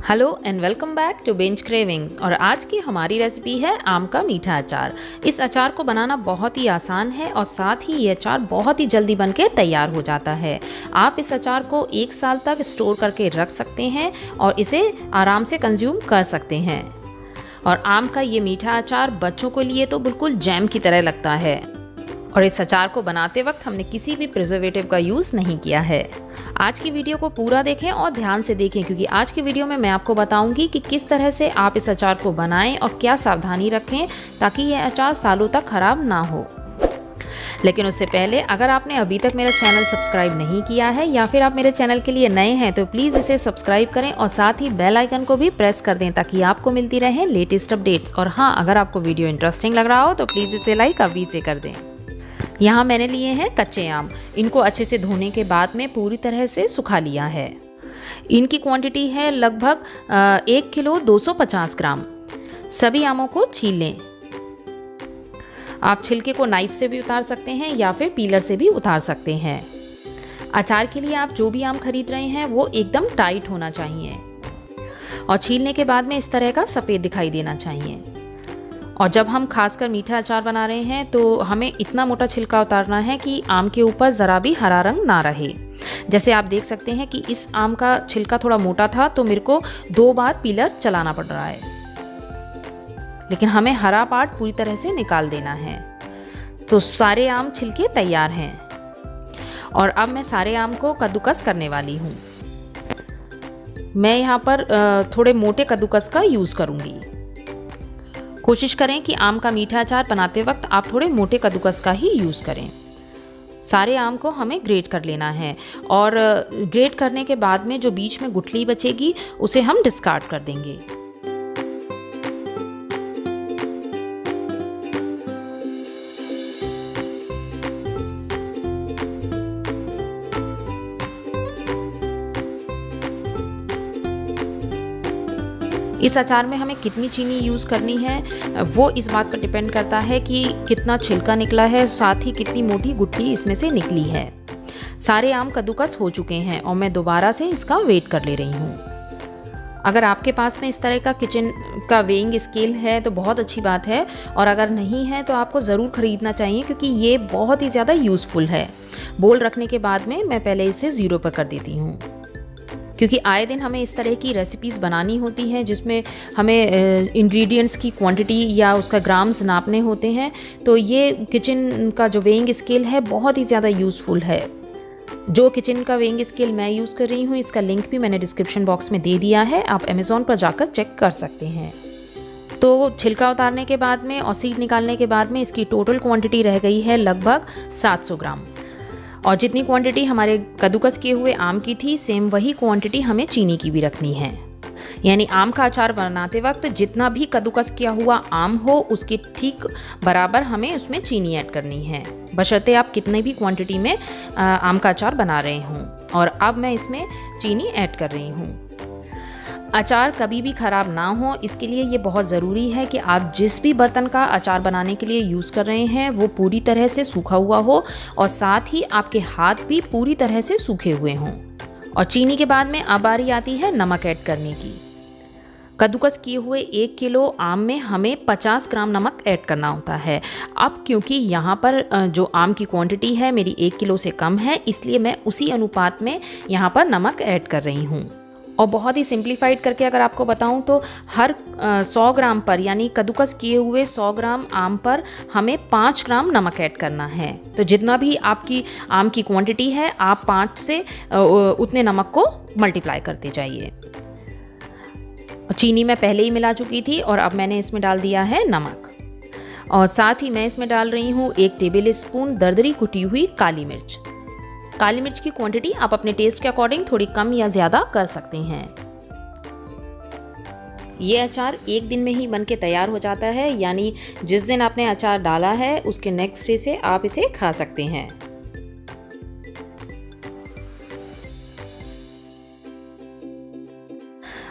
Hello and welcome back to Binge Cravings. और आज की हमारी रेसिपी है आम का मीठा अचार। इस अचार को बनाना बहुत ही आसान है और साथ ही ये अचार बहुत ही जल्दी बनके तैयार हो जाता है। आप इस अचार को 1 साल तक स्टोर करके रख सकते हैं और इसे आराम से कंज्यूम कर सकते हैं। और आम का ये मीठा अचार बच्चों के लिए तो बिल्कुल जैम की तरह लगता है। और इस अचार को बनाते वक्त हमने किसी भी प्रिजर्वेटिव का यूज़ नहीं किया है। आज की वीडियो को पूरा देखें और ध्यान से देखें, क्योंकि आज की वीडियो में मैं आपको बताऊंगी कि किस तरह से आप इस अचार को बनाएं और क्या सावधानी रखें ताकि यह अचार सालों तक खराब ना हो। लेकिन उससे पहले अगर आपने अभी तक मेरा चैनल सब्सक्राइब नहीं किया है या फिर आप मेरे चैनल के लिए नए हैं तो प्लीज़ इसे सब्सक्राइब करें और साथ ही बेल आइकन को भी प्रेस कर दें ताकि आपको मिलती रहे लेटेस्ट अपडेट्स। और हाँ, अगर आपको वीडियो इंटरेस्टिंग लग रहा हो तो प्लीज़ इसे लाइक अभी से कर दें। यहाँ मैंने लिए हैं कच्चे आम। इनको अच्छे से धोने के बाद में पूरी तरह से सुखा लिया है। इनकी क्वांटिटी है लगभग 1 किलो 250 ग्राम। सभी आमों को छील लें। आप छिलके को नाइफ से भी उतार सकते हैं या फिर पीलर से भी उतार सकते हैं। अचार के लिए आप जो भी आम खरीद रहे हैं वो एकदम टाइट होना चाहिए और छीलने के बाद में इस तरह का सफ़ेद दिखाई देना चाहिए। और जब हम खासकर मीठा अचार बना रहे हैं तो हमें इतना मोटा छिलका उतारना है कि आम के ऊपर ज़रा भी हरा रंग ना रहे। जैसे आप देख सकते हैं कि इस आम का छिलका थोड़ा मोटा था तो मेरे को 2 बार पीलर चलाना पड़ रहा है, लेकिन हमें हरा पार्ट पूरी तरह से निकाल देना है। तो सारे आम छिलके तैयार हैं और अब मैं सारे आम को कद्दूकस करने वाली हूँ। मैं यहाँ पर थोड़े मोटे कद्दूकस का यूज़ करूँगी। कोशिश करें कि आम का मीठा अचार बनाते वक्त आप थोड़े मोटे कद्दूकस का ही यूज़ करें। सारे आम को हमें ग्रेट कर लेना है और ग्रेट करने के बाद में जो बीच में गुठली बचेगी उसे हम डिस्कार्ड कर देंगे। इस अचार में हमें कितनी चीनी यूज़ करनी है वो इस बात पर डिपेंड करता है कि कितना छिलका निकला है, साथ ही कितनी मोटी गुठली इसमें से निकली है। सारे आम कद्दूकस हो चुके हैं और मैं दोबारा से इसका वेट कर ले रही हूँ। अगर आपके पास में इस तरह का किचन का वेइंग स्केल है तो बहुत अच्छी बात है, और अगर नहीं है तो आपको ज़रूर ख़रीदना चाहिए क्योंकि ये बहुत ही ज़्यादा यूज़फुल है। बोल रखने के बाद में मैं पहले इसे 0 पर कर देती हूँ, क्योंकि आए दिन हमें इस तरह की रेसिपीज़ बनानी होती हैं जिसमें हमें इंग्रेडिएंट्स की क्वांटिटी या उसका ग्राम्स नापने होते हैं। तो ये किचन का जो वेइंग स्केल है बहुत ही ज़्यादा यूज़फुल है। जो किचन का वेइंग स्केल मैं यूज़ कर रही हूँ इसका लिंक भी मैंने डिस्क्रिप्शन बॉक्स में दे दिया है, आप अमेज़ॉन पर जाकर चेक कर सकते हैं। तो छिलका उतारने के बाद में और सीड निकालने के बाद में इसकी टोटल क्वांटिटी रह गई है लगभग 700 ग्राम। और जितनी क्वांटिटी हमारे कद्दूकस किए हुए आम की थी सेम वही क्वांटिटी हमें चीनी की भी रखनी है। यानी आम का अचार बनाते वक्त जितना भी कद्दूकस किया हुआ आम हो उसके ठीक बराबर हमें उसमें चीनी ऐड करनी है, बशर्ते आप कितने भी क्वांटिटी में आम का अचार बना रहे हों। और अब मैं इसमें चीनी ऐड कर रही हूँ। अचार कभी भी ख़राब ना हो इसके लिए ये बहुत ज़रूरी है कि आप जिस भी बर्तन का अचार बनाने के लिए यूज़ कर रहे हैं वो पूरी तरह से सूखा हुआ हो और साथ ही आपके हाथ भी पूरी तरह से सूखे हुए हों। और चीनी के बाद में अब बारी आती है नमक ऐड करने की। कद्दूकस किए हुए 1 किलो आम में हमें 50 ग्राम नमक ऐड करना होता है। अब क्योंकि यहाँ पर जो आम की क्वांटिटी है मेरी 1 किलो से कम है, इसलिए मैं उसी अनुपात में यहाँ पर नमक ऐड कर रही हूँ। और बहुत ही सिंप्लीफाइड करके अगर आपको बताऊं तो हर 100 ग्राम पर, यानी कद्दूकस किए हुए 100 ग्राम आम पर हमें 5 ग्राम नमक ऐड करना है। तो जितना भी आपकी आम की क्वांटिटी है आप 5 से उतने नमक को मल्टीप्लाई करते जाइए। चीनी मैं पहले ही मिला चुकी थी और अब मैंने इसमें डाल दिया है नमक। और साथ ही मैं इसमें डाल रही हूँ 1 टेबल स्पून दरदरी कुटी हुई काली मिर्च। काली मिर्च की क्वांटिटी आप अपने टेस्ट के अकॉर्डिंग थोड़ी कम या ज़्यादा कर सकते हैं। ये अचार 1 दिन में ही बनके तैयार हो जाता है, यानी जिस दिन आपने अचार डाला है उसके नेक्स्ट डे से आप इसे खा सकते हैं।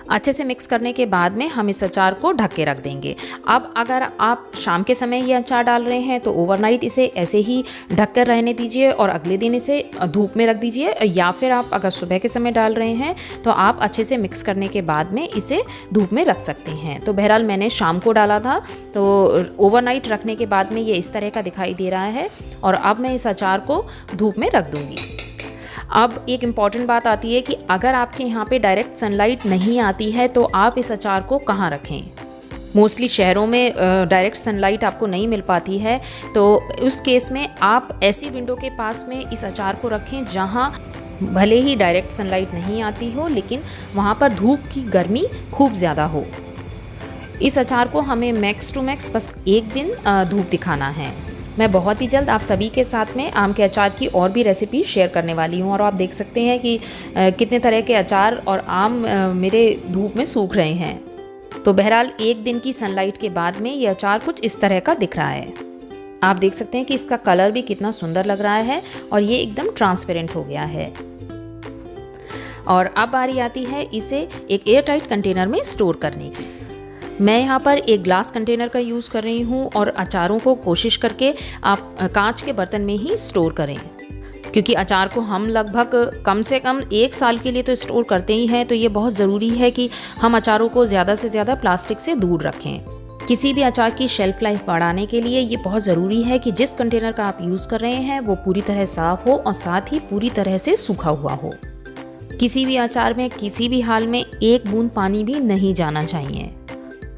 अच्छे से मिक्स करने के बाद में हम इस अचार को ढक के रख देंगे। अब अगर आप शाम के समय ये अचार डाल रहे हैं तो ओवरनाइट इसे ऐसे ही ढक कर रहने दीजिए और अगले दिन इसे धूप में रख दीजिए, या फिर आप अगर सुबह के समय डाल रहे हैं तो आप अच्छे से मिक्स करने के बाद में इसे धूप में रख सकते हैं। तो बहरहाल मैंने शाम को डाला था, तो ओवरनाइट रखने के बाद में ये इस तरह का दिखाई दे रहा है और अब मैं इस अचार को धूप में रख दूँगी। अब एक इम्पॉर्टेंट बात आती है कि अगर आपके यहाँ पे डायरेक्ट सनलाइट नहीं आती है तो आप इस अचार को कहाँ रखें। मोस्टली शहरों में डायरेक्ट सनलाइट आपको नहीं मिल पाती है, तो उस केस में आप ऐसी विंडो के पास में इस अचार को रखें जहाँ भले ही डायरेक्ट सनलाइट नहीं आती हो लेकिन वहाँ पर धूप की गर्मी खूब ज़्यादा हो। इस अचार को हमें मैक्स टू मैक्स बस एक दिन धूप दिखाना है। मैं बहुत ही जल्द आप सभी के साथ में आम के अचार की और भी रेसिपी शेयर करने वाली हूँ और आप देख सकते हैं कि कितने तरह के अचार और आम मेरे धूप में सूख रहे हैं। तो बहरहाल एक दिन की सनलाइट के बाद में ये अचार कुछ इस तरह का दिख रहा है। आप देख सकते हैं कि इसका कलर भी कितना सुंदर लग रहा है और ये एकदम ट्रांसपेरेंट हो गया है। और अब बारी आती है इसे एक एयर टाइट कंटेनर में स्टोर करने की। मैं यहाँ पर एक ग्लास कंटेनर का यूज़ कर रही हूँ और अचारों को कोशिश करके आप कांच के बर्तन में ही स्टोर करें, क्योंकि अचार को हम लगभग कम से कम 1 साल के लिए तो स्टोर करते ही हैं। तो ये बहुत ज़रूरी है कि हम अचारों को ज़्यादा से ज़्यादा प्लास्टिक से दूर रखें। किसी भी अचार की शेल्फ़ लाइफ बढ़ाने के लिए ये बहुत ज़रूरी है कि जिस कंटेनर का आप यूज़ कर रहे हैं वो पूरी तरह साफ़ हो और साथ ही पूरी तरह से सूखा हुआ हो। किसी भी अचार में किसी भी हाल में एक बूंद पानी भी नहीं जाना चाहिए।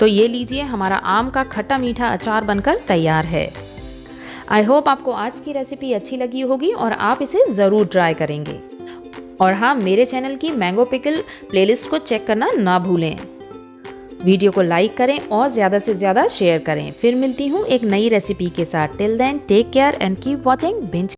तो ये लीजिए, हमारा आम का खट्टा मीठा अचार बनकर तैयार है। आई होप आपको आज की रेसिपी अच्छी लगी होगी और आप इसे ज़रूर ट्राई करेंगे। और हाँ, मेरे चैनल की मैंगो पिकल प्लेलिस्ट को चेक करना ना भूलें। वीडियो को लाइक करें और ज़्यादा से ज़्यादा शेयर करें। फिर मिलती हूँ एक नई रेसिपी के साथ। Till then take care and keep watching binge.